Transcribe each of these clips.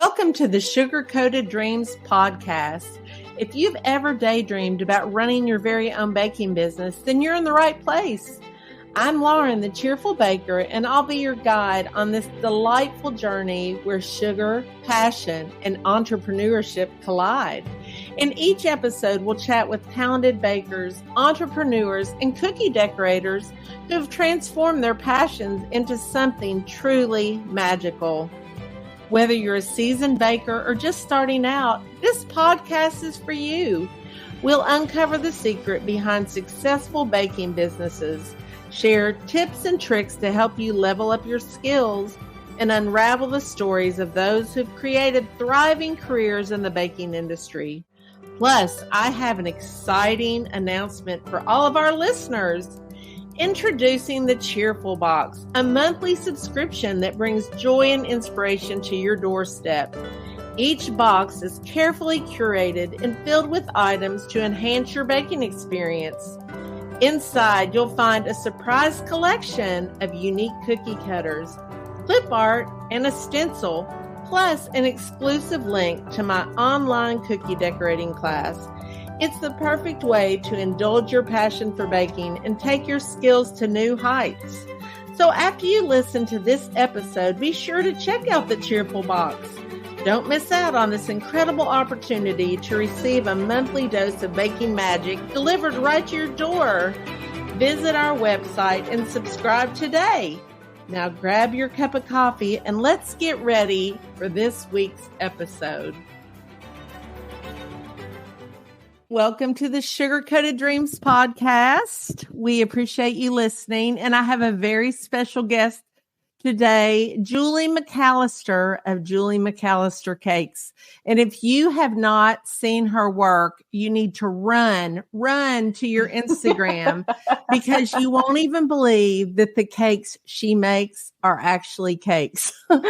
Welcome to the Sugar Coated Dreams podcast. If you've ever daydreamed about running your very own baking business, then you're in the right place. I'm Lauren, the Cheerful Baker, and I'll be your guide on this delightful journey where sugar, passion, and entrepreneurship collide. In each episode, we'll chat with talented bakers, entrepreneurs, and cookie decorators who have transformed their passions into something truly magical. Whether you're a seasoned baker or just starting out, this podcast is for you. We'll uncover the secret behind successful baking businesses, share tips and tricks to help you level up your skills, and unravel the stories of those who've created thriving careers in the baking industry. Plus, I have an exciting announcement for all of our listeners. Introducing the Cheerful Box, a monthly subscription that brings joy and inspiration to your doorstep. Each box is carefully curated and filled with items to enhance your baking experience. Inside, you'll find a surprise collection of unique cookie cutters, clip art, and a stencil, plus an exclusive link to my online cookie decorating class. It's the perfect way to indulge your passion for baking and take your skills to new heights. So after you listen to this episode, be sure to check out the Cheerful Box. Don't miss out on this incredible opportunity to receive a monthly dose of baking magic delivered right to your door. Visit our website and subscribe today. Now grab your cup of coffee and let's get ready for this week's episode. Welcome to the Sugar Coated Dreams podcast. We appreciate you listening, and I have a very special guest today, Julie McAllister of Julie McAllister Cakes. And if you have not seen her work, you need to run to your Instagram because you won't even believe that the cakes she makes are actually cakes. Oh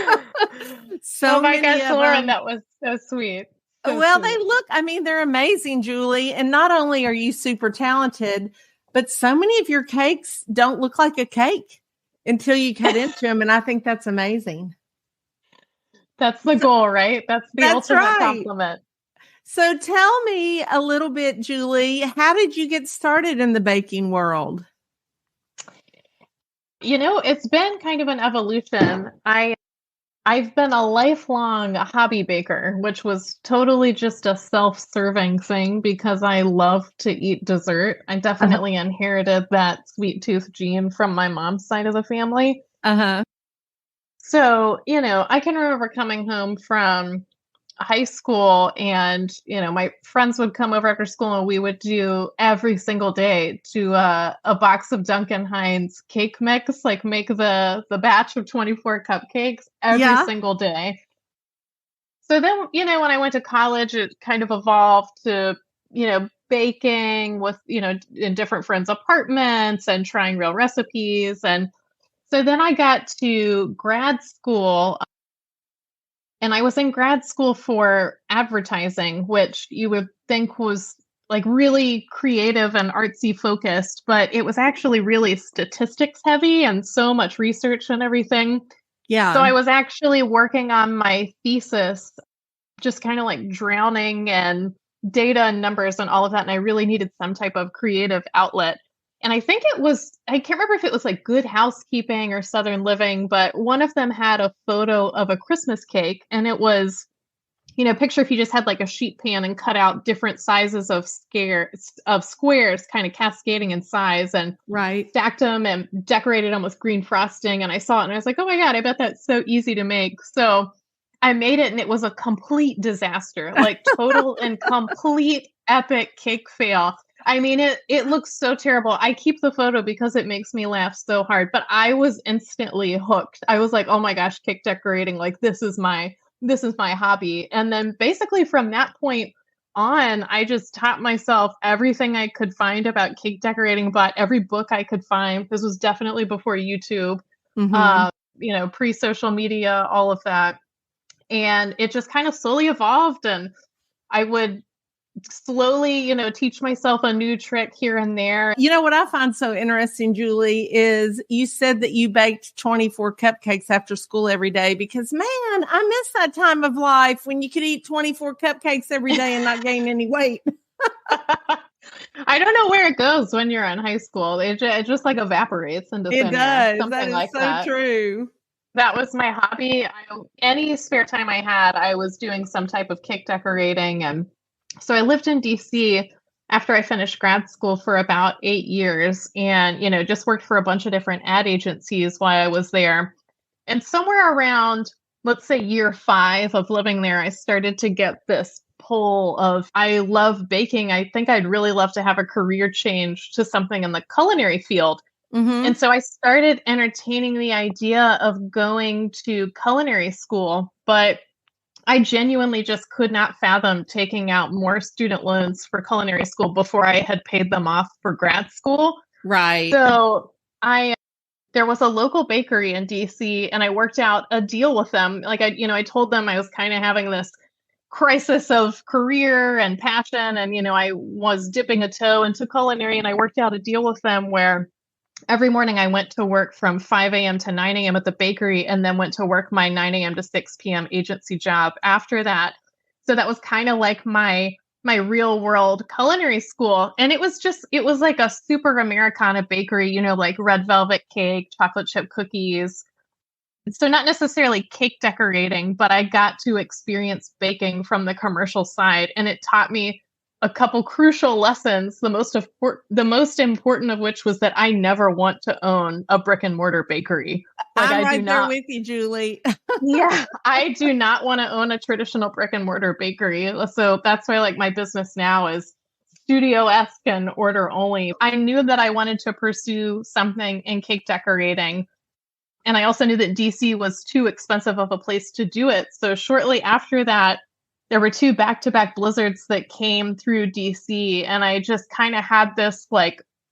my gosh, Lauren, that was so sweet. Well, they're amazing, Julie. And not only are you super talented, but so many of your cakes don't look like a cake until you cut into them. And I think that's amazing. That's the goal, right? That's the ultimate compliment. So tell me a little bit, Julie, how did you get started in the baking world? It's been kind of an evolution. I've been a lifelong hobby baker, which was totally just a self-serving thing because I love to eat dessert. I definitely inherited that sweet tooth gene from my mom's side of the family. So, I can remember coming home from high school and, my friends would come over after school and we would do every single day to a box of Duncan Hines cake mix, like make the batch of 24 cupcakes every single day. So then, when I went to college, it kind of evolved to, baking with, in different friends' apartments and trying real recipes. And so then I got to grad school. And I was in grad school for advertising, which you would think was like really creative and artsy focused, but it was actually really statistics heavy and so much research and everything. Yeah. So I was actually working on my thesis, just kind of like drowning in data and numbers and all of that. And I really needed some type of creative outlet. And I think I can't remember if it was like Good Housekeeping or Southern Living, but one of them had a photo of a Christmas cake. And it was, picture if you just had like a sheet pan and cut out different sizes of squares kind of cascading in size and stacked them and decorated them with green frosting. And I saw it and I was like, oh my God, I bet that's so easy to make. So I made it and it was a complete disaster, like total and complete epic cake fail. I mean, it looks so terrible. I keep the photo because it makes me laugh so hard, but I was instantly hooked. I was like, oh my gosh, cake decorating, like this is my hobby. And then basically from that point on, I just taught myself everything I could find about cake decorating, bought every book I could find. This was definitely before YouTube, pre-social media, all of that. And it just kind of slowly evolved. And I would slowly, teach myself a new trick here and there. You know what I find so interesting, Julie, is you said that you baked 24 cupcakes after school every day because, man, I miss that time of life when you could eat 24 cupcakes every day and not gain any weight. I don't know where it goes when you're in high school. It just like evaporates into thin air. It does. That is so true. That was my hobby. Any spare time I had, I was doing some type of cake decorating. And so I lived in DC after I finished grad school for about 8 years and, just worked for a bunch of different ad agencies while I was there. And somewhere around, let's say year 5 of living there, I started to get this pull of, I love baking. I think I'd really love to have a career change to something in the culinary field. Mm-hmm. And so I started entertaining the idea of going to culinary school, but I genuinely just could not fathom taking out more student loans for culinary school before I had paid them off for grad school. Right. So there was a local bakery in DC and I worked out a deal with them. Like I told them I was kind of having this crisis of career and passion. And, I was dipping a toe into culinary and I worked out a deal with them where every morning I went to work from 5 a.m. to 9 a.m. at the bakery and then went to work my 9 a.m. to 6 p.m. agency job after that. So that was kind of like my real world culinary school. And it was like a super Americana bakery, like red velvet cake, chocolate chip cookies. So not necessarily cake decorating, but I got to experience baking from the commercial side. And it taught me a couple crucial lessons, the most important of which was that I never want to own a brick and mortar bakery. I'm right there with you, Julie. Yeah, I do not want to own a traditional brick and mortar bakery. So that's why my business now is studio-esque and order only. I knew that I wanted to pursue something in cake decorating. And I also knew that DC was too expensive of a place to do it. So shortly after that, there were 2 back-to-back blizzards that came through DC. And I just kind of had this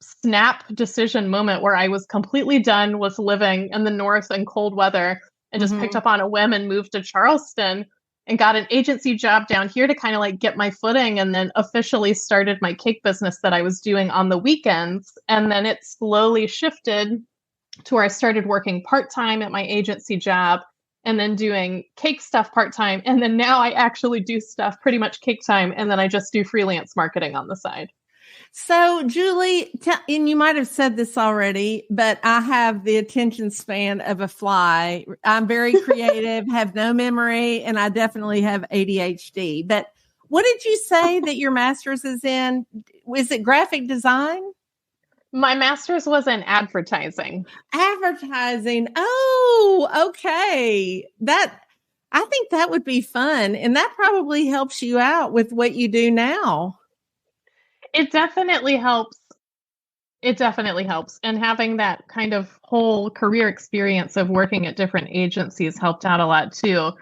snap decision moment where I was completely done with living in the north and cold weather and just picked up on a whim and moved to Charleston and got an agency job down here to kind of get my footing, and then officially started my cake business that I was doing on the weekends. And then it slowly shifted to where I started working part-time at my agency job and then doing cake stuff part-time. And then now I actually do stuff pretty much cake time. And then I just do freelance marketing on the side. So Julie, and you might have said this already, but I have the attention span of a fly. I'm very creative, have no memory, and I definitely have ADHD. But what did you say that your master's is in? Is it graphic design? My master's was in advertising. Advertising. Oh, okay. I think that would be fun. And that probably helps you out with what you do now. It definitely helps. And having that kind of whole career experience of working at different agencies helped out a lot too.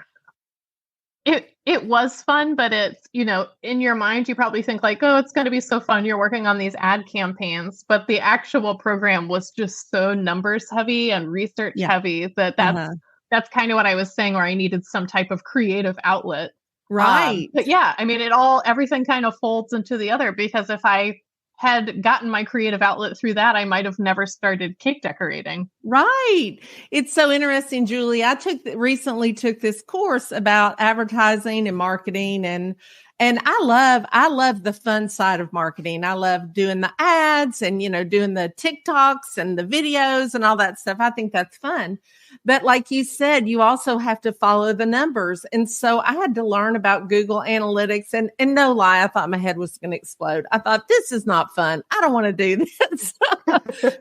It was fun, but it's, in your mind, you probably think oh, it's going to be so fun. You're working on these ad campaigns, but the actual program was just so numbers heavy and research heavy that's kind of what I was saying, where I needed some type of creative outlet. Right. But yeah, I mean, everything kind of folds into the other, because if I had gotten my creative outlet through that, I might have never started cake decorating. Right. It's so interesting, Julie. I recently took this course about advertising and marketing, and I love the fun side of marketing. I love doing the ads and, doing the TikToks and the videos and all that stuff. I think that's fun. But like you said, you also have to follow the numbers. And so I had to learn about Google Analytics, and no lie, I thought my head was going to explode. I thought, this is not fun. I don't want to do this.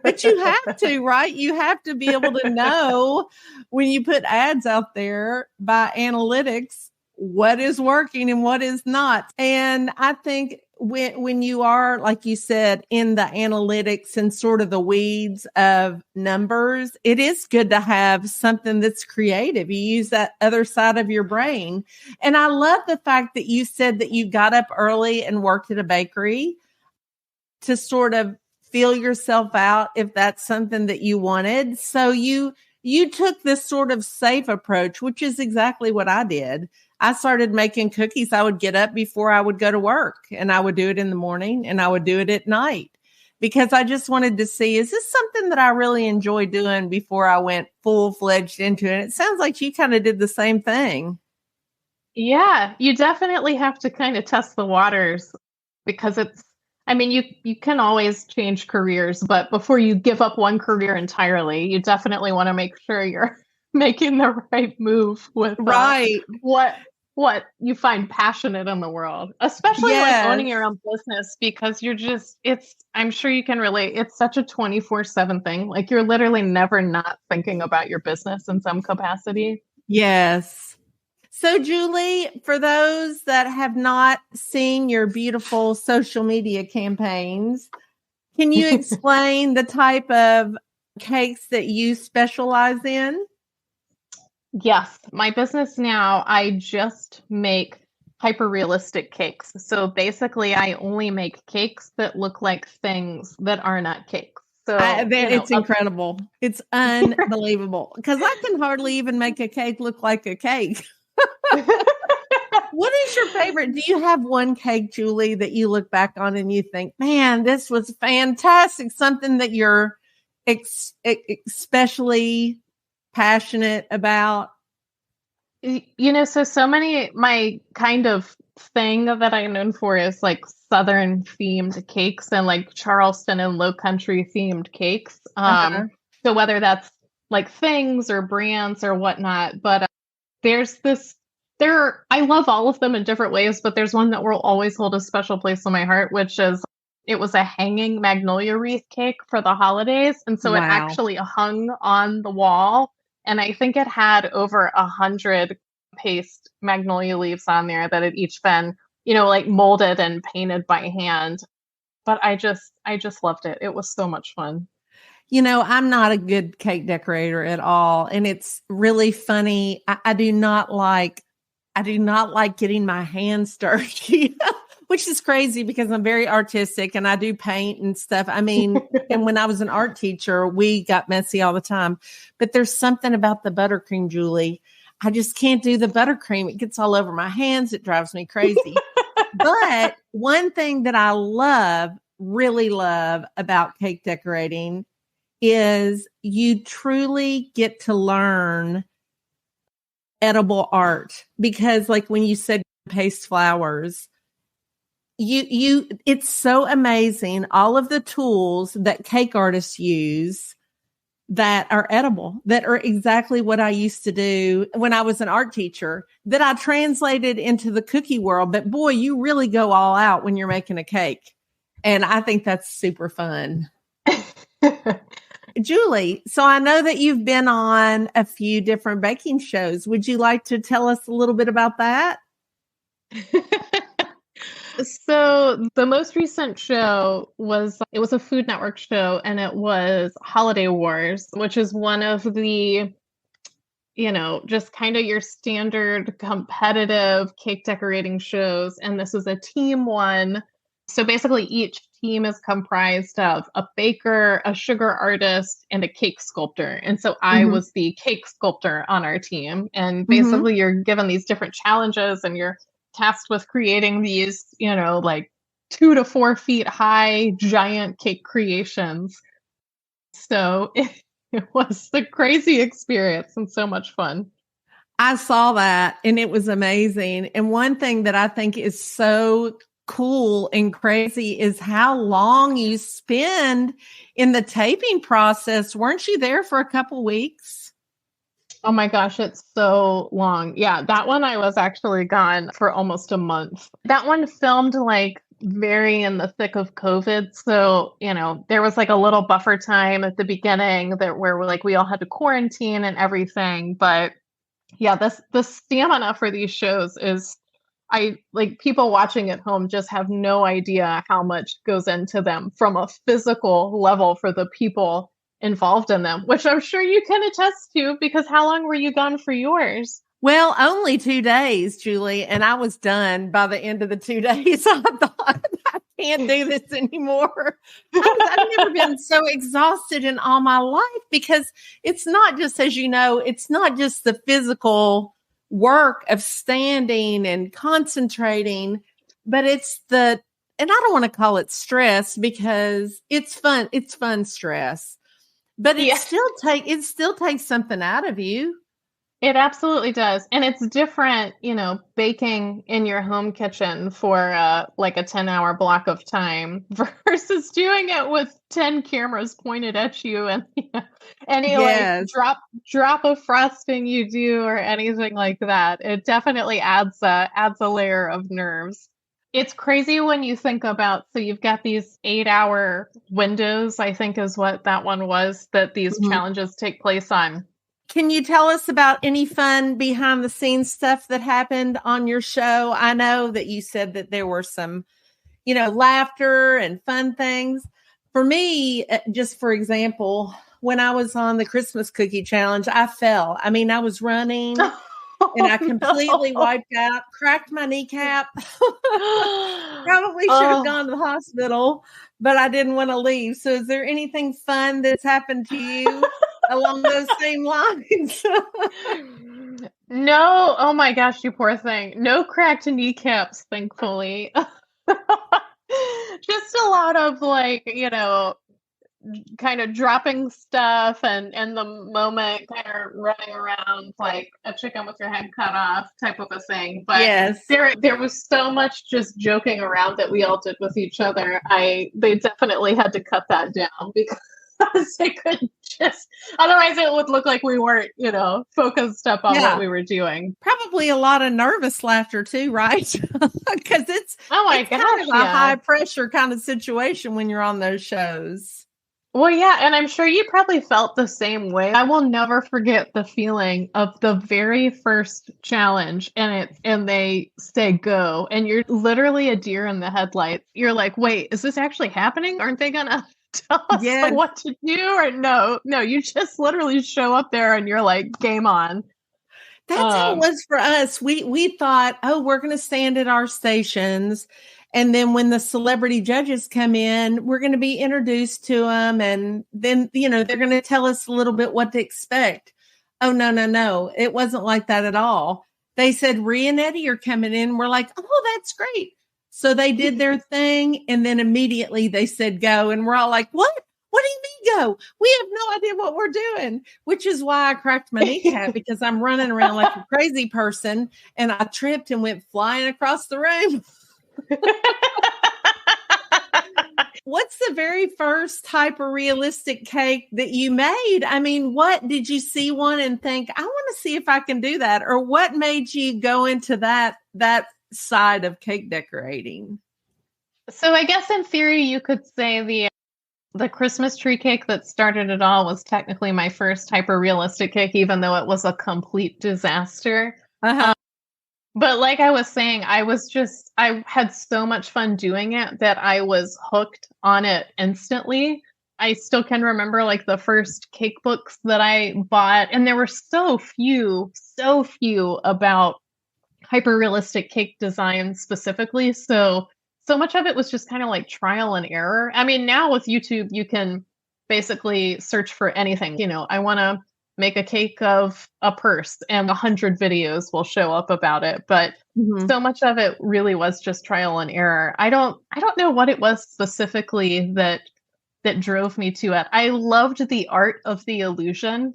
But you have to, right? You have to be able to know when you put ads out there by analytics, what is working and what is not. And I think when you are, like you said, in the analytics and sort of the weeds of numbers, it is good to have something that's creative. You use that other side of your brain. And I love the fact that you said that you got up early and worked at a bakery to sort of feel yourself out if that's something that you wanted. So you took this sort of safe approach, which is exactly what I did. I started making cookies. I would get up before I would go to work, and I would do it in the morning and I would do it at night because I just wanted to see, is this something that I really enjoy doing before I went full-fledged into it? And it sounds like you kind of did the same thing. Yeah, you definitely have to kind of test the waters because you can always change careers, but before you give up one career entirely, you definitely want to make sure you're making the right move with what you find passionate in the world, especially like owning your own business, because I'm sure you can relate. It's such a 24/7 thing. Like you're literally never not thinking about your business in some capacity. Yes. So, Julie, for those that have not seen your beautiful social media campaigns, can you explain the type of cakes that you specialize in? Yes. My business now, I just make hyper-realistic cakes. So basically, I only make cakes that look like things that are not cakes. So it's incredible. It's unbelievable because I can hardly even make a cake look like a cake. What is your favorite? Do you have one cake, Julie, that you look back on and you think, man, this was fantastic? Something that you're especially passionate about? So many, my kind of thing that I'm known for is like Southern themed cakes and like Charleston and Low Country themed cakes. So whether that's like things or brands or whatnot, but I love all of them in different ways, but there's one that will always hold a special place in my heart, which is it was a hanging magnolia wreath cake for the holidays. And so It actually hung on the wall. And I think it had over 100 paste magnolia leaves on there that had each been, like molded and painted by hand. But I just loved it. It was so much fun. I'm not a good cake decorator at all. And it's really funny. I do not like getting my hands dirty, which is crazy because I'm very artistic and I do paint and stuff. I mean, and when I was an art teacher, we got messy all the time. But there's something about the buttercream, Julie. I just can't do the buttercream. It gets all over my hands. It drives me crazy. But one thing that I really love about cake decorating is you truly get to learn edible art, because like when you said paste flowers, it's so amazing all of the tools that cake artists use that are edible, that are exactly what I used to do when I was an art teacher, that I translated into the cookie world. But boy, you really go all out when you're making a cake. And I think that's super fun. Julie, so I know that you've been on a few different baking shows. Would you like to tell us a little bit about that? So the most recent show was a Food Network show, and it was Holiday Wars, which is one of the, just kind of your standard competitive cake decorating shows. And this was a team one. So basically each team is comprised of a baker, a sugar artist, and a cake sculptor. And so I was the cake sculptor on our team. And basically you're given these different challenges and you're tasked with creating these, like 2 to 4 feet high giant cake creations. So it was a crazy experience and so much fun. I saw that and it was amazing. And one thing that I think is so cool and crazy is how long you spend in the taping process. Weren't you there for a couple weeks? Oh my gosh, it's so long. Yeah, that one I was actually gone for almost a month. That one filmed like very in the thick of COVID. So, there was like a little buffer time at the beginning where we all had to quarantine and everything. But yeah, the stamina for these shows is, people watching at home just have no idea how much goes into them from a physical level for the people involved in them, which I'm sure you can attest to, because how long were you gone for yours? Well, only 2 days, Julie, and I was done by the end of the 2 days. I thought, I can't do this anymore. I've never been so exhausted in all my life, because it's not just, as you know, it's not just the physical work of standing and concentrating, but and I don't want to call it stress because it's fun. It's fun stress, but it still takes something out of you. It absolutely does. And it's different, baking in your home kitchen for like a 10-hour block of time versus doing it with 10 cameras pointed at you and any like drop of frosting you do or anything like that. It definitely adds a layer of nerves. It's crazy when you think about, so you've got these 8-hour windows, I think is what that one was, that these challenges take place on. Can you tell us about any fun behind the scenes stuff that happened on your show? I know that you said that there were some, laughter and fun things. For me, just for example, when I was on the Christmas cookie challenge, I fell. I mean, I was running and I completely wiped out, cracked my kneecap. Probably should have gone to the hospital, but I didn't want to leave. So is there anything fun that's happened to you along those same lines? No. Oh my gosh, you poor thing. No cracked kneecaps, thankfully. Just a lot of kind of dropping stuff and the moment kind of running around like a chicken with your head cut off type of a thing. But yes, there was so much just joking around that we all did with each other. They definitely had to cut that down because they couldn't otherwise it would look like we weren't, focused up on what we were doing. Probably a lot of nervous laughter too, right? Because it's kind of a high pressure kind of situation when you're on those shows. Well, yeah, and I'm sure you probably felt the same way. I will never forget the feeling of the very first challenge and they say go, and you're literally a deer in the headlights. You're like, wait, is this actually happening? Aren't they gonna tell us what to do? Or no, you just literally show up there and you're like, game on. That's how it was for us. We thought, we're going to stand at our stations. And then when the celebrity judges come in, we're going to be introduced to them. And then, they're going to tell us a little bit what to expect. Oh, no. It wasn't like that at all. They said, Rhea and Eddie are coming in. We're like, oh, that's great. So they did their thing. And then immediately they said, go. And we're all like, what? What do you mean go? We have no idea what we're doing, which is why I cracked my kneecap because I'm running around like a crazy person and I tripped and went flying across the room. What's the very first hyper-realistic cake that you made? I mean, what did you see one and think, I want to see if I can do that? Or what made you go into that side of cake decorating? So I guess in theory, you could say the Christmas tree cake that started it all was technically my first hyper-realistic cake, even though it was a complete disaster. But like I was saying, I had so much fun doing it that I was hooked on it instantly. I still can remember like the first cake books that I bought, and there were so few about hyper-realistic cake design specifically. So much of it was just kind of like trial and error. I mean, now with YouTube, you can basically search for anything. I want to make a cake of a purse and 100 videos will show up about it. But so much of it really was just trial and error. I don't know what it was specifically that drove me to it. I loved the art of the illusion.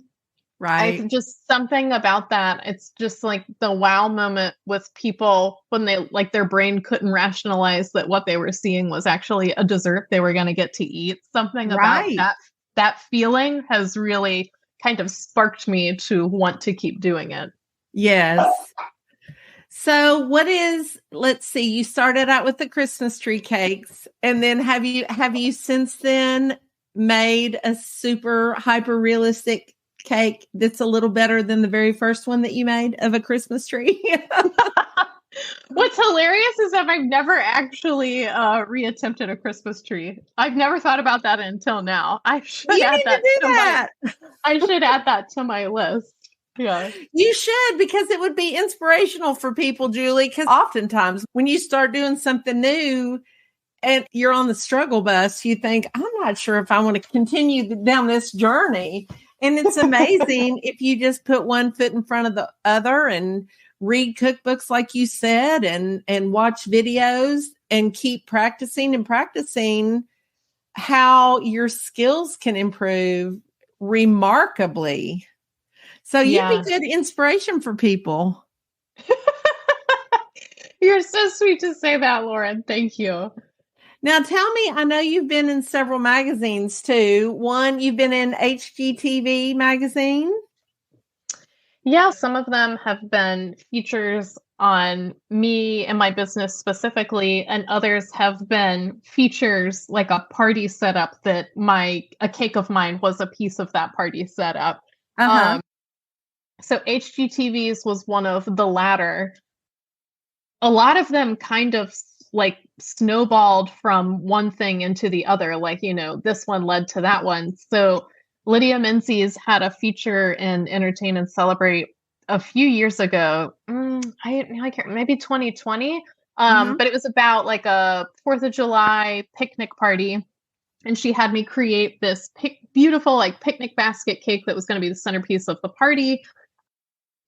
Right. Just something about that. It's just like the wow moment with people when they like their brain couldn't rationalize that what they were seeing was actually a dessert they were going to get to eat. Something about that feeling has really kind of sparked me to want to keep doing it. Yes. So let's see, you started out with the Christmas tree cakes, and then have you since then made a super hyper realistic cake that's a little better than the very first one that you made of a Christmas tree? What's hilarious is that I've never actually reattempted a Christmas tree. I've never thought about that until now. I should add that to my list. Yeah. You should, because it would be inspirational for people, Julie, because oftentimes when you start doing something new and you're on the struggle bus, you think, I'm not sure if I want to continue down this journey. And it's amazing if you just put one foot in front of the other and read cookbooks like you said, and watch videos and keep practicing and practicing, how your skills can improve remarkably. So you'd be good inspiration for people. You're so sweet to say that, Lauren. Thank you. Now tell me, I know you've been in several magazines too. One, you've been in HGTV magazine. Yeah, some of them have been features on me and my business specifically, and others have been features like a party setup that a cake of mine was a piece of that party setup. So HGTV's was one of the latter. A lot of them kind of like snowballed from one thing into the other. Like, this one led to that one. So Lydia Menzies had a feature in Entertain and Celebrate a few years ago. I can't, maybe 2020. But it was about like a 4th of July picnic party. And she had me create this beautiful like picnic basket cake that was going to be the centerpiece of the party.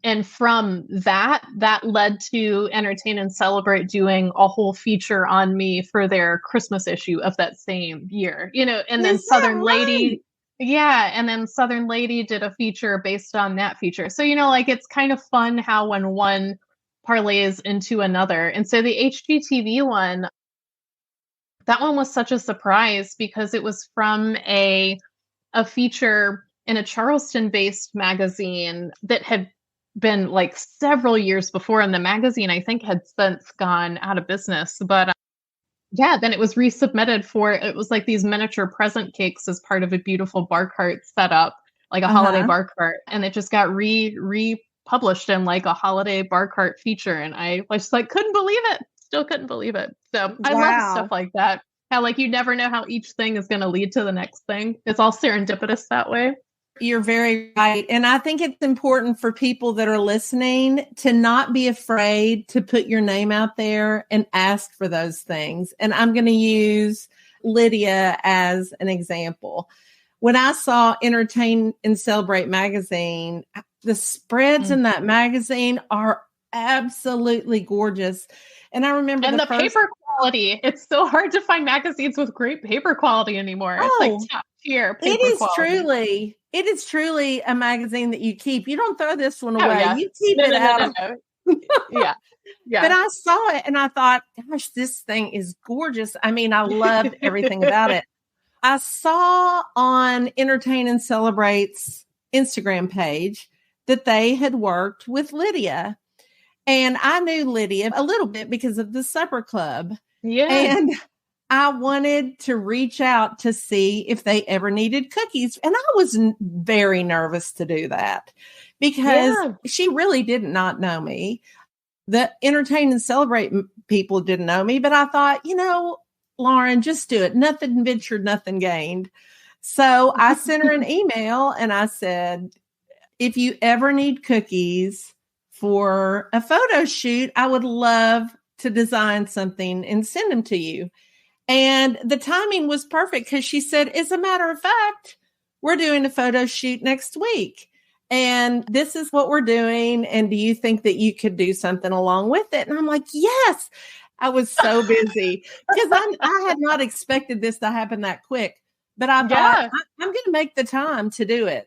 And from that led to Entertain and Celebrate doing a whole feature on me for their Christmas issue of that same year, and then Southern Lady. Yeah. And then Southern Lady did a feature based on that feature. So, it's kind of fun how when one parlays into another. And so the HGTV one, that one was such a surprise because it was from a feature in a Charleston-based magazine that had been like several years before, and the magazine I think had since gone out of business. But then it was resubmitted it was like these miniature present cakes as part of a beautiful bar cart setup, like a holiday bar cart, and it just got republished in like a holiday bar cart feature, and I just like couldn't believe it. Still couldn't believe it. So I love stuff like that. How like you never know how each thing is going to lead to the next thing. It's all serendipitous that way. You're very right. And I think it's important for people that are listening to not be afraid to put your name out there and ask for those things. And I'm going to use Lydia as an example. When I saw Entertain and Celebrate magazine, the spreads in that magazine are absolutely gorgeous. And I remember the paper quality. It's so hard to find magazines with great paper quality anymore. It's like top tier paper quality. It is truly a magazine that you keep. You don't throw this one away. Yeah. You keep it out. Yeah. But I saw it and I thought, gosh, this thing is gorgeous. I mean, I loved everything about it. I saw on Entertain and Celebrate's Instagram page that they had worked with Lydia. And I knew Lydia a little bit because of the supper club. Yeah. And I wanted to reach out to see if they ever needed cookies. And I was very nervous to do that because she really did not know me. The Entertain and Celebrate people didn't know me, but I thought, Lauren, just do it. Nothing ventured, nothing gained. So I sent her an email and I said, if you ever need cookies for a photo shoot, I would love to design something and send them to you. And the timing was perfect because she said, as a matter of fact, we're doing a photo shoot next week. And this is what we're doing. And do you think that you could do something along with it? And I'm like, yes. I was so busy because I had not expected this to happen that quick. But I thought, I'm going to make the time to do it.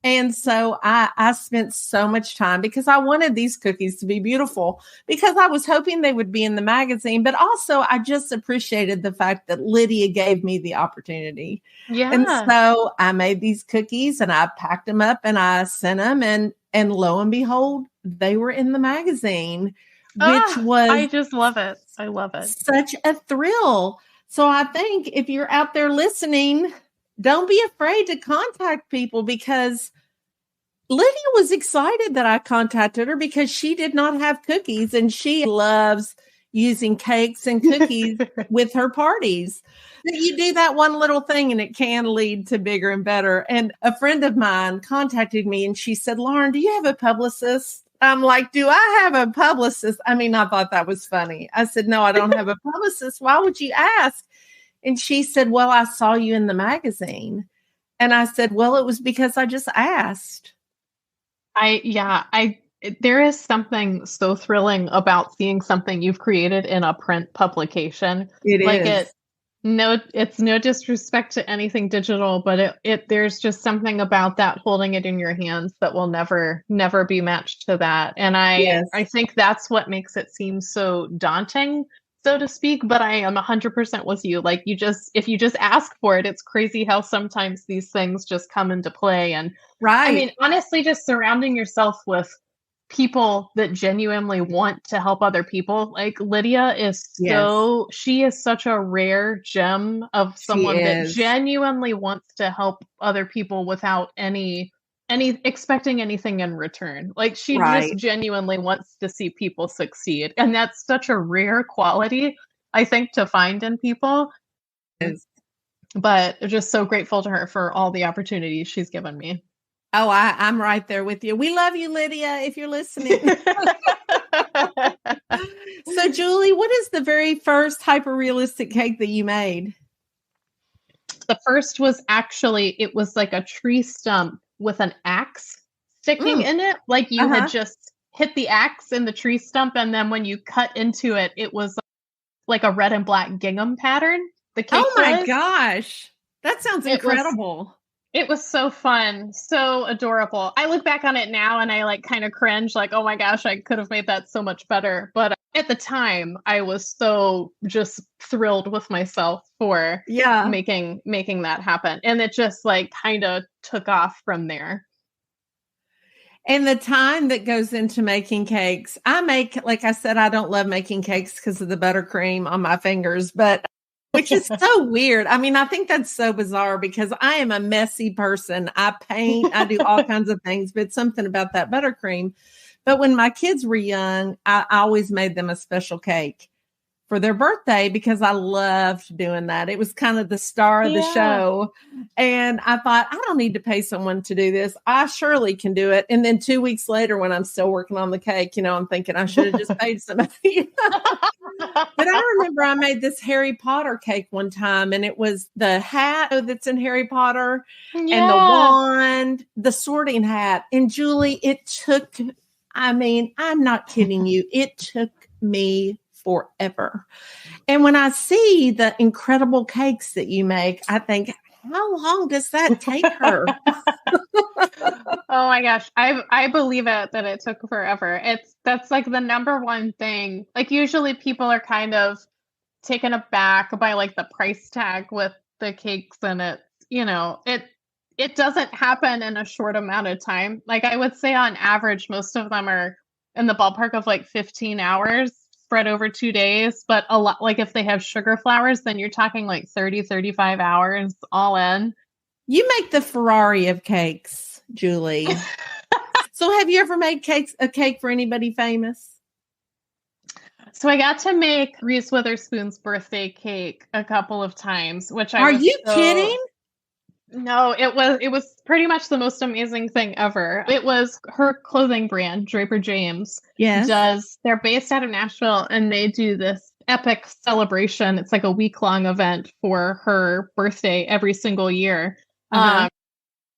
And so I spent so much time because I wanted these cookies to be beautiful because I was hoping they would be in the magazine. But also I just appreciated the fact that Lydia gave me the opportunity. Yeah. And so I made these cookies and I packed them up and I sent them and lo and behold, they were in the magazine, which was. I just love it. I love it. Such a thrill. So I think if you're out there listening, don't be afraid to contact people because Lydia was excited that I contacted her because she did not have cookies and she loves using cakes and cookies with her parties. You do that one little thing and it can lead to bigger and better. And a friend of mine contacted me and she said, Lauren, do you have a publicist? I'm like, do I have a publicist? I mean, I thought that was funny. I said, no, I don't have a publicist. Why would you ask? And she said, well, I saw you in the magazine. And I said, well, it was because I just asked. It there is something so thrilling about seeing something you've created in a print publication. It Like is. it's no disrespect to anything digital, but there's just something about that holding it in your hands that will never be matched to that. And Yes. I think that's what makes it seem so daunting, so to speak. But I am 100% with you. Like if you just ask for it, it's crazy how sometimes these things just come into play. And Right. I mean, honestly, just surrounding yourself with people that genuinely want to help other people. Like Lydia is she is such a rare gem of someone that genuinely wants to help other people without any expecting anything in return. Like she just genuinely wants to see people succeed. And that's such a rare quality, I think, to find in people. But just so grateful to her for all the opportunities she's given me. Oh, I'm right there with you. We love you, Lydia, if you're listening. So, Julie, what is the very first hyper-realistic cake that you made? The first was it was like a tree stump with an axe sticking in it. Like you had just hit the axe in the tree stump, and then when you cut into it, it was like a red and black gingham pattern. The cake my gosh. That sounds incredible. It was so fun, so adorable. I look back on it now and I like kind of cringe, like, oh my gosh, I could have made that so much better. But at the time, I was so just thrilled with myself for making that happen. And it just like kind of took off from there. And the time that goes into making cakes, like I said, I don't love making cakes because of the buttercream on my fingers, but which is so weird. I mean, I think that's so bizarre because I am a messy person. I paint, I do all kinds of things, but something about that buttercream. But when my kids were young, I always made them a special cake for their birthday because I loved doing that. It was kind of the star of the show. And I thought, I don't need to pay someone to do this. I surely can do it. And then 2 weeks later, when I'm still working on the cake, I'm thinking I should have just paid somebody. But I remember I made this Harry Potter cake one time, and it was the hat that's in Harry Potter and the wand, the sorting hat. And Julie, I'm not kidding you. It took me forever. And when I see the incredible cakes that you make, I think, how long does that take her? Oh my gosh. I believe it that it took forever. That's like the number one thing. Like usually people are kind of taken aback by like the price tag with the cakes, and it doesn't happen in a short amount of time. Like I would say on average, most of them are in the ballpark of like 15 hours spread over 2 days. But a lot, like if they have sugar flowers, then you're talking like 30, 35 hours all in. You make the Ferrari of cakes, Julie. So have you ever made a cake for anybody famous? So I got to make Reese Witherspoon's birthday cake a couple of times, which Are you kidding? No, it was pretty much the most amazing thing ever. It was her clothing brand, Draper James. Yes. They're based out of Nashville, and they do this epic celebration. It's like a week-long event for her birthday every single year.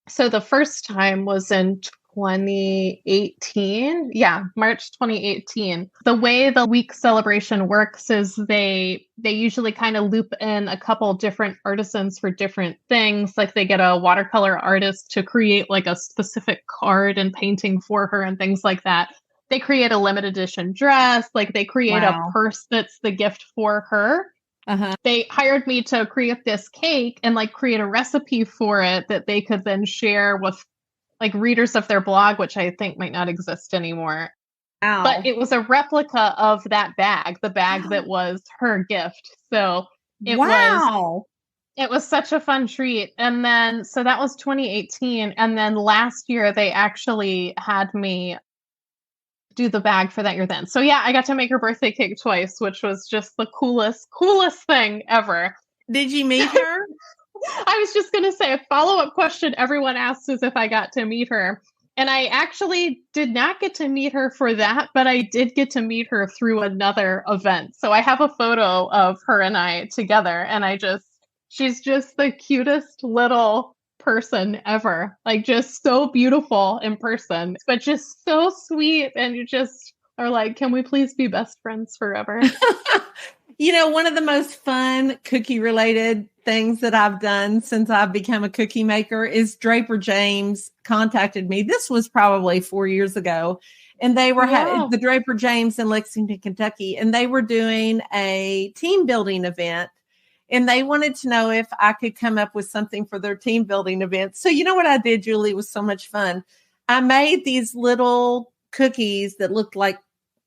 So the first time was in 2018. Yeah, March 2018. The way the week celebration works is they usually kind of loop in a couple different artisans for different things. Like they get a watercolor artist to create like a specific card and painting for her and things like that. They create a limited edition dress. Like they create a purse that's the gift for her. They hired me to create this cake and like create a recipe for it that they could then share with like readers of their blog, which I think might not exist anymore. Wow. But it was a replica of that bag, the bag that was her gift. So it was such a fun treat. And then, so that was 2018. And then last year they actually had me do the bag for that year then. So yeah, I got to make her birthday cake twice, which was just the coolest thing ever. Did you meet her? I was just going to say a follow-up question everyone asks is if I got to meet her. And I actually did not get to meet her for that, but I did get to meet her through another event. So I have a photo of her and I together, and she's just the cutest little person ever. Like just so beautiful in person, but just so sweet. And you just are like, can we please be best friends forever? One of the most fun cookie related things that I've done since I've become a cookie maker is Draper James contacted me. This was probably 4 years ago. And they were the Draper James in Lexington, Kentucky, and they were doing a team building event. And they wanted to know if I could come up with something for their team building event. So you know what I did, Julie? It was so much fun. I made these little cookies that looked like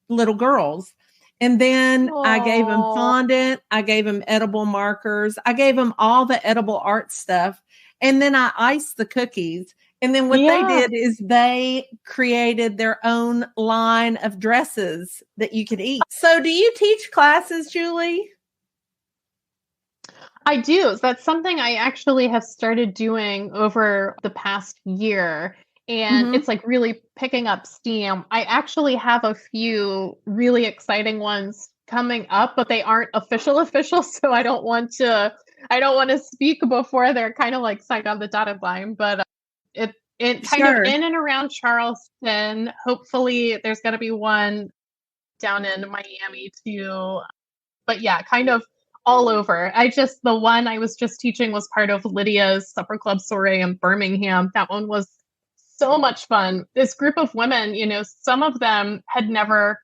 little girls. And then I gave them fondant. I gave them edible markers. I gave them all the edible art stuff. And then I iced the cookies. And then what they did is they created their own line of dresses that you could eat. So do you teach classes, Julie? I do. That's something I actually have started doing over the past year. And it's like really picking up steam. I actually have a few really exciting ones coming up, but they aren't official. So I don't want to speak before they're kind of like signed on the dotted line, but it kind of in and around Charleston. Hopefully there's going to be one down in Miami too. But yeah, kind of all over. The one I was just teaching was part of Lydia's Supper Club soiree in Birmingham. That one was so much fun. This group of women, some of them had never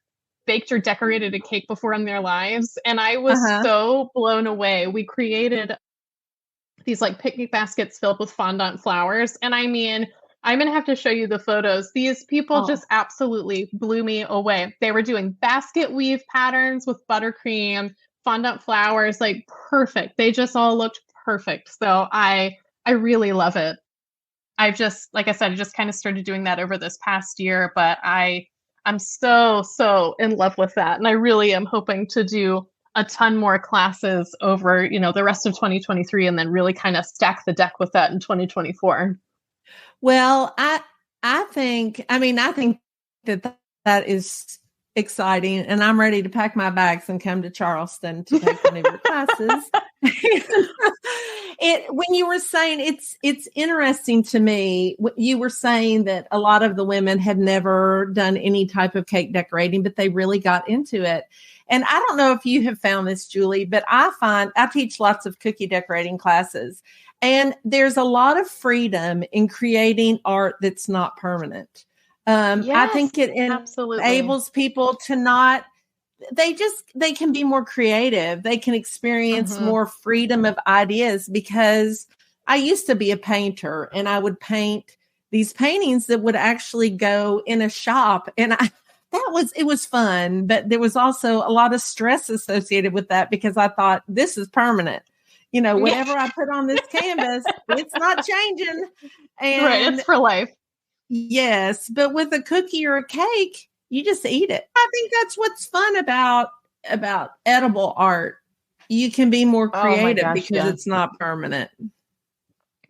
baked or decorated a cake before in their lives. And I was so blown away. We created these like picnic baskets filled with fondant flowers. And I mean, I'm going to have to show you the photos. These people just absolutely blew me away. They were doing basket weave patterns with buttercream, fondant flowers, like perfect. They just all looked perfect. So I really love it. Like I said, I just kind of started doing that over this past year, but I'm so in love with that. And I really am hoping to do a ton more classes over, the rest of 2023 and then really kind of stack the deck with that in 2024. Well, I think that is exciting, and I'm ready to pack my bags and come to Charleston to take one of your classes. When you were saying it's interesting to me, you were saying that a lot of the women had never done any type of cake decorating, but they really got into it. And I don't know if you have found this, Julie, but I teach lots of cookie decorating classes, and there's a lot of freedom in creating art that's not permanent. I think it enables people to they can be more creative. They can experience more freedom of ideas, because I used to be a painter and I would paint these paintings that would actually go in a shop. And it was fun, but there was also a lot of stress associated with that, because I thought, this is permanent. Whatever I put on this canvas, it's not changing. And it's for life. Yes, but with a cookie or a cake, you just eat it. I think that's what's fun about edible art. You can be more creative because it's not permanent.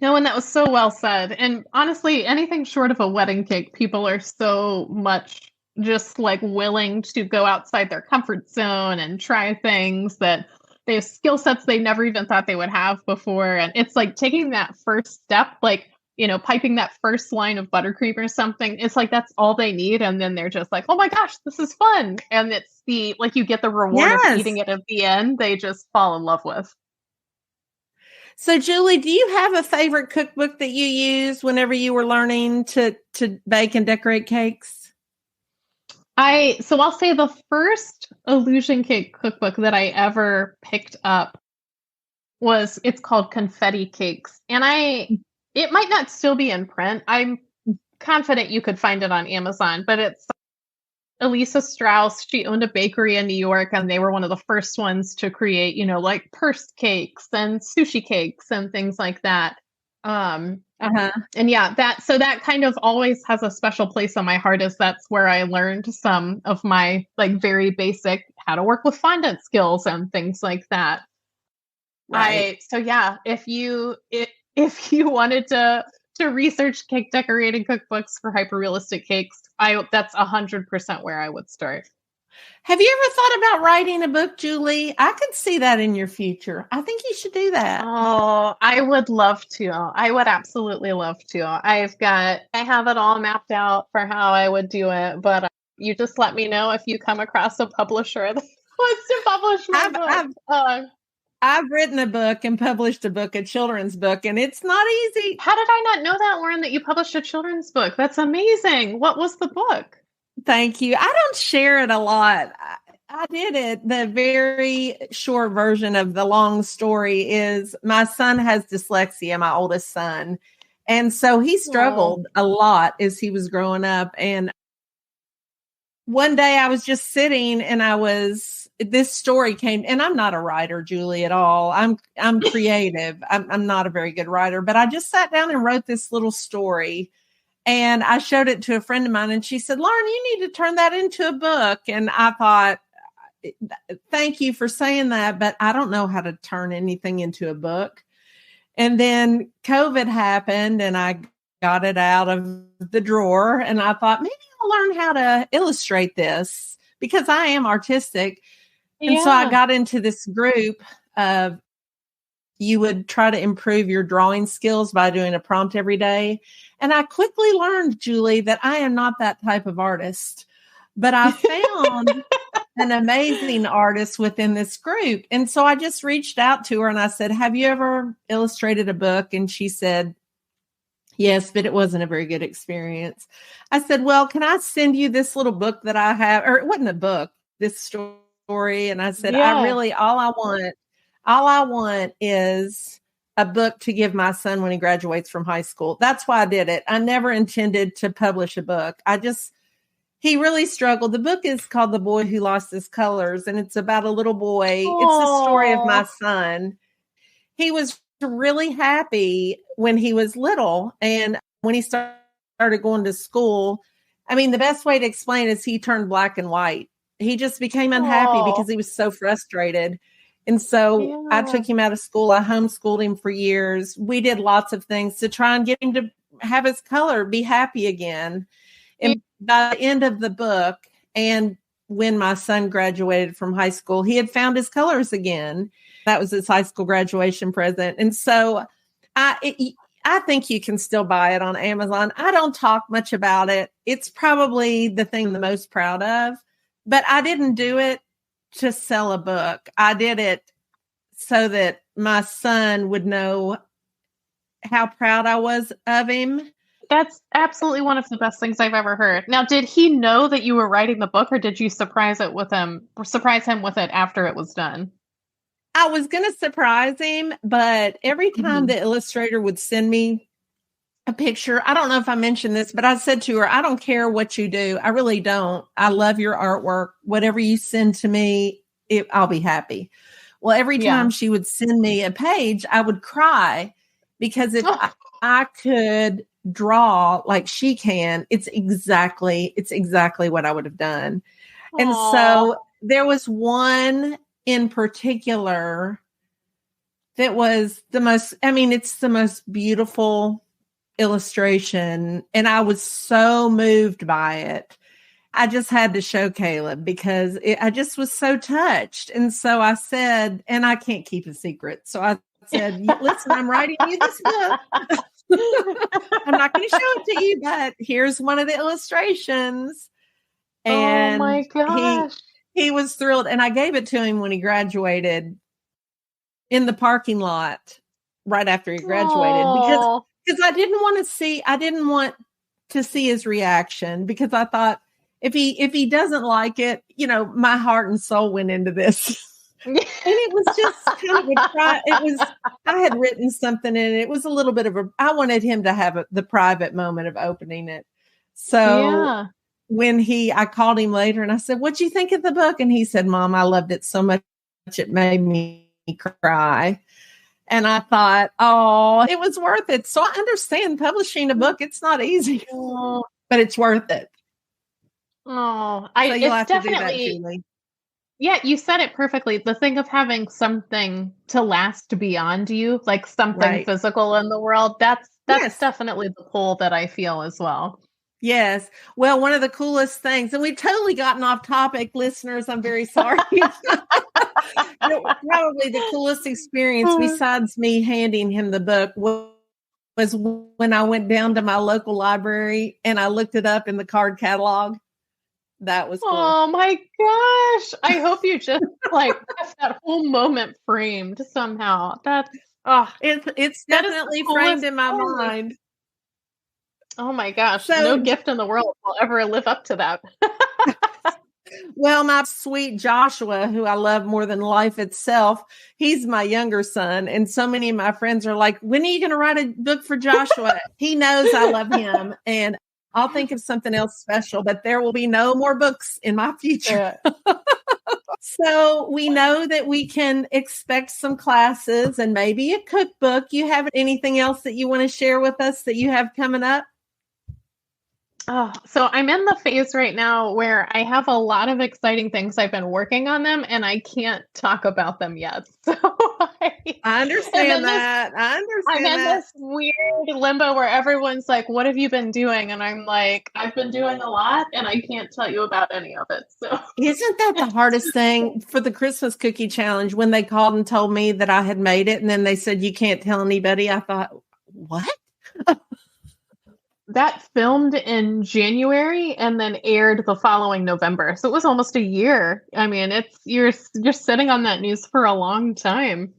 No, and that was so well said. And honestly, anything short of a wedding cake, people are so much just like willing to go outside their comfort zone and try things that they have skill sets they never even thought they would have before. And it's like taking that first step, like, piping that first line of buttercream or something. It's like, that's all they need. And then they're just like, oh my gosh, this is fun. And it's you get the reward of eating it at the end. They just fall in love with. So Julie, do you have a favorite cookbook that you used whenever you were learning to bake and decorate cakes? I'll say the first illusion cake cookbook that I ever picked up it's called Confetti Cakes. And it might not still be in print. I'm confident you could find it on Amazon, but it's Elisa Strauss. She owned a bakery in New York, and they were one of the first ones to create, like pursed cakes and sushi cakes and things like that. And yeah, that kind of always has a special place on my heart, as that's where I learned some of my like very basic how to work with fondant skills and things like that. Right. If you wanted to research cake decorating cookbooks for hyper realistic cakes, that's 100% where I would start. Have you ever thought about writing a book, Julie? I could see that in your future. I think you should do that. Oh, I would love to. I would absolutely love to. I have it all mapped out for how I would do it, but you just let me know if you come across a publisher that wants to publish my book. I've written a book and published a book, a children's book, and it's not easy. How did I not know that, Lauren, that you published a children's book? That's amazing. What was the book? Thank you. I don't share it a lot. I did it. The very short version of the long story is my son has dyslexia, my oldest son. And so he struggled a lot as he was growing up. And one day I was just sitting and this story came, and I'm not a writer, Julie, at all. I'm creative. I'm not a very good writer, but I just sat down and wrote this little story. And I showed it to a friend of mine, and she said, Lauren, you need to turn that into a book. And I thought, thank you for saying that, but I don't know how to turn anything into a book. And then COVID happened, and I got it out of the drawer, and I thought, maybe I'll learn how to illustrate this because I am artistic. And so I got into this group of, you would try to improve your drawing skills by doing a prompt every day. And I quickly learned, Julie, that I am not that type of artist, but I found an amazing artist within this group. And so I just reached out to her and I said, have you ever illustrated a book? And she said, yes, but it wasn't a very good experience. I said, well, can I send you this little book that I have? Or it wasn't a book, this story. And I said, all I want is a book to give my son when he graduates from high school. That's why I did it. I never intended to publish a book. He really struggled. The book is called The Boy Who Lost His Colors, and it's about a little boy. Aww. It's the story of my son. He was really happy when he was little. And when he started going to school, I mean, the best way to explain is he turned black and white. He just became unhappy because he was so frustrated. And so I took him out of school. I homeschooled him for years. We did lots of things to try and get him to have his color, be happy again. And by the end of the book, and when my son graduated from high school, he had found his colors again. That was his high school graduation present. And so I think you can still buy it on Amazon. I don't talk much about it. It's probably the thing I'm the most proud of, but I didn't do it to sell a book. I did it so that my son would know how proud I was of him. That's absolutely one of the best things I've ever heard. Now, did he know that you were writing the book, or did you surprise him with it after it was done? I was going to surprise him, but every time the illustrator would send me a picture, I don't know if I mentioned this, but I said to her, I don't care what you do. I really don't. I love your artwork. Whatever you send to me, I'll be happy. Well, every time she would send me a page, I would cry because if I could draw like she can, it's exactly what I would have done. Aww. And so there was one in particular that was it's the most beautiful illustration. And I was so moved by it. I just had to show Caleb because I just was so touched. And so I said, and I can't keep a secret. So I said, listen, I'm writing you this book. I'm not going to show it to you, but here's one of the illustrations. And oh my gosh. He was thrilled. And I gave it to him when he graduated in the parking lot right after he graduated because I didn't want to see his reaction because I thought if he doesn't like it, my heart and soul went into this. And it was just kind of a try. I had written something and it was a little bit of I wanted him to have the private moment of opening it. So when I called him later and I said, what'd you think of the book? And he said, Mom, I loved it so much. It made me cry. And I thought, it was worth it. So I understand publishing a book. It's not easy, but it's worth it. Oh, so you'll have to do that, Julie. Yeah, you said it perfectly. The thing of having something to last beyond you, like something physical in the world, that's definitely the pull that I feel as well. Yes. Well, one of the coolest things, and we've totally gotten off topic, listeners. I'm very sorry. Probably the coolest experience besides me handing him the book was when I went down to my local library and I looked it up in the card catalog. That was cool. Oh my gosh. I hope you just have that whole moment framed somehow. It's definitely framed in my mind. Oh my gosh. No gift in the world will ever live up to that. Well, my sweet Joshua, who I love more than life itself, he's my younger son. And so many of my friends are like, when are you going to write a book for Joshua? He knows I love him. And I'll think of something else special, but there will be no more books in my future. Yeah. So we know that we can expect some classes and maybe a cookbook. You have anything else that you want to share with us that you have coming up? Oh, so I'm in the phase right now where I have a lot of exciting things. I've been working on them and I can't talk about them yet. So I understand that. I'm in this weird limbo where everyone's like, what have you been doing? And I'm like, I've been doing a lot and I can't tell you about any of it. So isn't that the hardest thing for the Christmas cookie challenge when they called and told me that I had made it and then they said, you can't tell anybody? I thought, what? That filmed in January and then aired the following November. So it was almost a year. I mean, you're sitting on that news for a long time.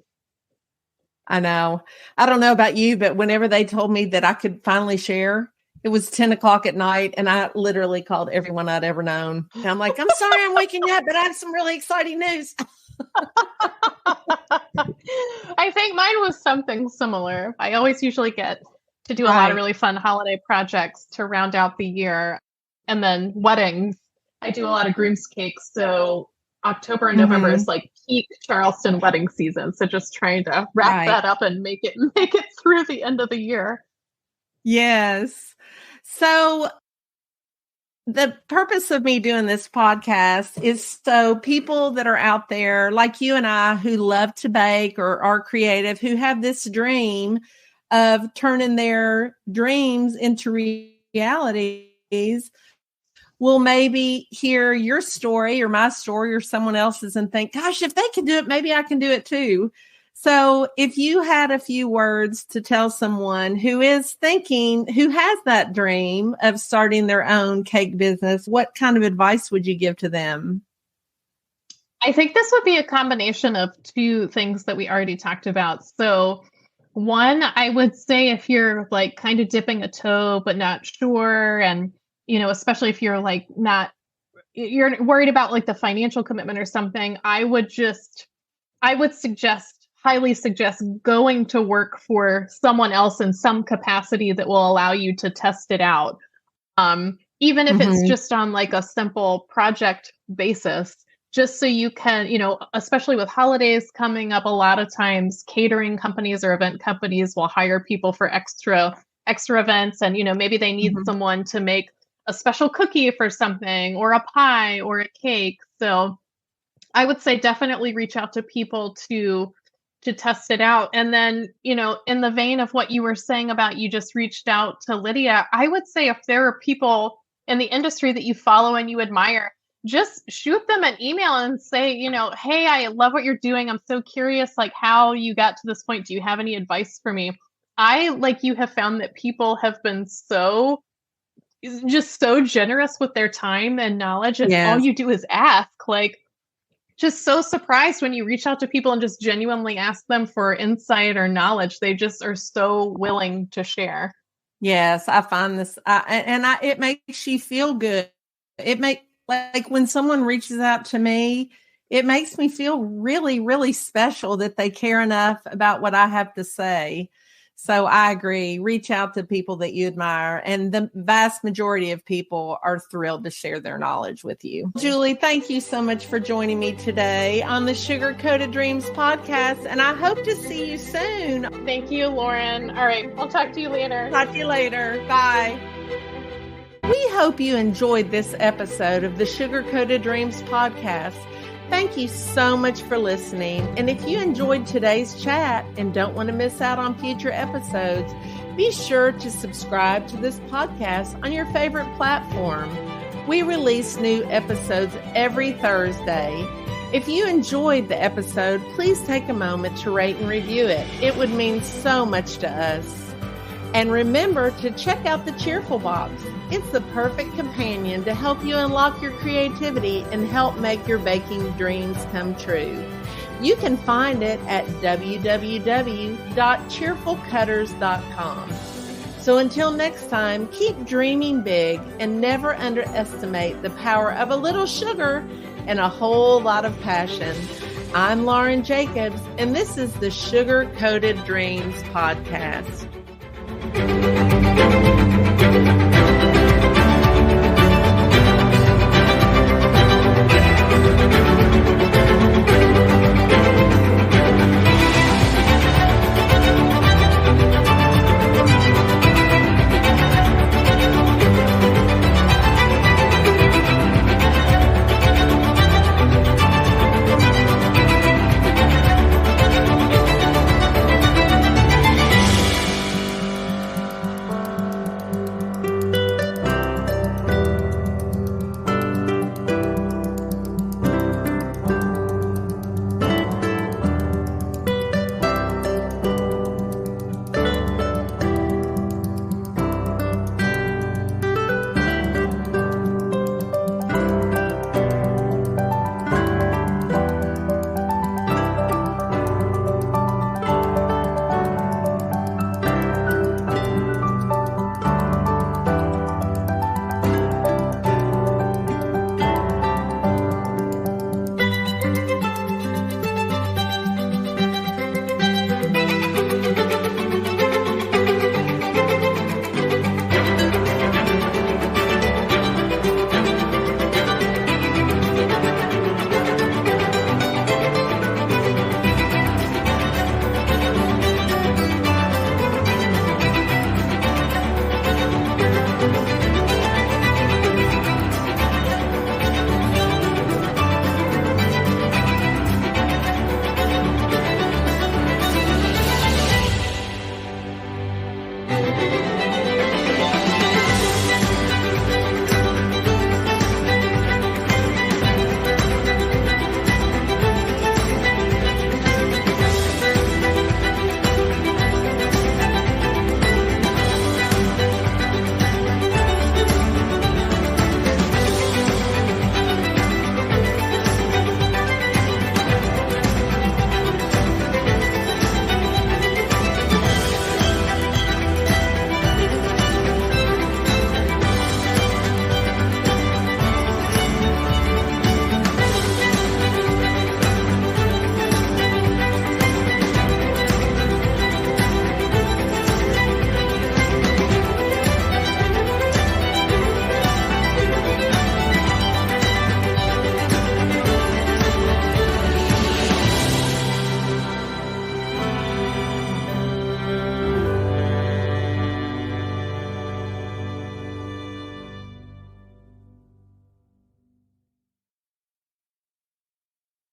I know. I don't know about you, but whenever they told me that I could finally share, it was 10 o'clock at night and I literally called everyone I'd ever known. And I'm like, I'm sorry I'm waking up, but I have some really exciting news. I think mine was something similar. I always usually get to do a lot of really fun holiday projects to round out the year. And then weddings. I do a lot of groomscakes. So October and November is like peak Charleston wedding season. So just trying to wrap that up and make it through the end of the year. Yes. So the purpose of me doing this podcast is so people that are out there like you and I who love to bake or are creative, who have this dream of turning their dreams into realities will maybe hear your story or my story or someone else's and think, gosh, if they can do it, maybe I can do it too. So if you had a few words to tell someone who is thinking, who has that dream of starting their own cake business, what kind of advice would you give to them? I think this would be a combination of two things that we already talked about. So one, I would say if you're like kind of dipping a toe, but not sure. And, especially if you're like you're worried about like the financial commitment or something, I would highly suggest going to work for someone else in some capacity that will allow you to test it out. Even if it's just on like a simple project basis. Just so you can, especially with holidays coming up, a lot of times catering companies or event companies will hire people for extra events. And, maybe they need someone to make a special cookie for something or a pie or a cake. So I would say definitely reach out to people to test it out. And then, in the vein of what you were saying about you just reached out to Lydia, I would say if there are people in the industry that you follow and you admire, just shoot them an email and say, hey, I love what you're doing. I'm so curious, like how you got to this point. Do you have any advice for me? I, like you, have found that people have been so generous with their time and knowledge. And all you do is ask, like, just so surprised when you reach out to people and just genuinely ask them for insight or knowledge. They just are so willing to share. Yes, I find this, it makes you feel good. Like when someone reaches out to me, it makes me feel really, really special that they care enough about what I have to say. So I agree. Reach out to people that you admire. And the vast majority of people are thrilled to share their knowledge with you. Julie, thank you so much for joining me today on the Sugar Coated Dreams podcast. And I hope to see you soon. Thank you, Lauren. All right. I'll talk to you later. Talk to you later. Bye. We hope you enjoyed this episode of the Sugar Coated Dreams podcast. Thank you so much for listening. And if you enjoyed today's chat and don't want to miss out on future episodes, Be sure to subscribe to this podcast on your favorite platform. We release new episodes every Thursday. If you enjoyed the episode, please take a moment to rate and review it. It would mean so much to us. And remember to check out the Cheerful Box. It's the perfect companion to help you unlock your creativity and help make your baking dreams come true. You can find it at www.cheerfulcutters.com. So until next time, keep dreaming big and never underestimate the power of a little sugar and a whole lot of passion. I'm Lauren Jacobs, and this is the Sugar Coated Dreams Podcast.